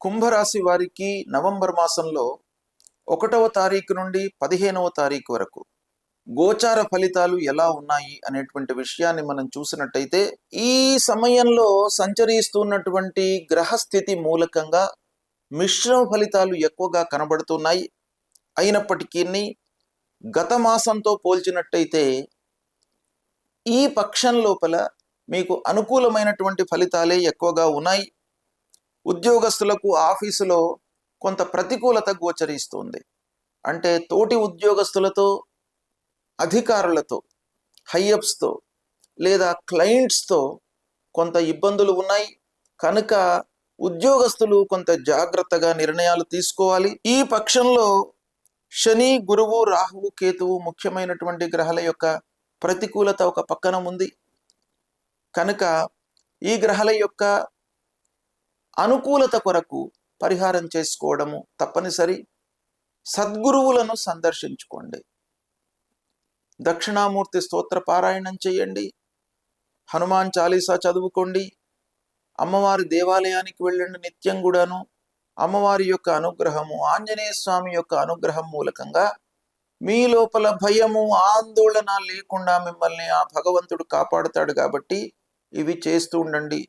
కుంభరాశి వారికి నవంబర్ మాసంలో 1వ తారీఖు నుండి 15వ తారీఖు వరకు గోచార ఫలితాలు ఎలా ఉన్నాయి అనేటువంటి విషయాన్ని మనం చూసినట్టయితే, ఈ సమయంలో సంచరిస్తున్నటువంటి గ్రహస్థితి మూలకంగా మిశ్రమ ఫలితాలు ఎక్కువగా కనబడుతున్నాయి. అయినప్పటికీ గత మాసంతో పోల్చినట్టయితే ఈ పక్షం లోపల మీకు అనుకూలమైనటువంటి ఫలితాలే ఎక్కువగా ఉన్నాయి. ఉద్యోగస్తులకు ఆఫీసులో కొంత ప్రతికూలత గోచరిస్తుంది. అంటే తోటి ఉద్యోగస్తులతో, అధికారులతో, హైయప్స్తో లేదా క్లయింట్స్తో కొంత ఇబ్బందులు ఉన్నాయి. కనుక ఉద్యోగస్తులు కొంత జాగ్రత్తగా నిర్ణయాలు తీసుకోవాలి. ఈ పక్షంలో శని, గురువు, రాహువు, కేతువు ముఖ్యమైనటువంటి గ్రహాల యొక్క ప్రతికూలత ఒక పక్కన ఉంది. కనుక ఈ గ్రహాల యొక్క అనుకూలత కొరకు పరిహారం చేసుకోవడము తప్పనిసరి. సద్గురువులను సందర్శించుకోండి. దక్షిణామూర్తి స్తోత్ర పారాయణం చేయండి. హనుమాన్ చాలీసా చదువుకోండి. అమ్మవారి దేవాలయానికి వెళ్ళండి నిత్యం కూడాను. అమ్మవారి యొక్క అనుగ్రహము, ఆంజనేయ స్వామి యొక్క అనుగ్రహం మూలకంగా మీ లోపల భయము, ఆందోళన లేకుండా మిమ్మల్ని ఆ భగవంతుడు కాపాడుతాడు. కాబట్టి ఇవి చేస్తూ ఉండండి.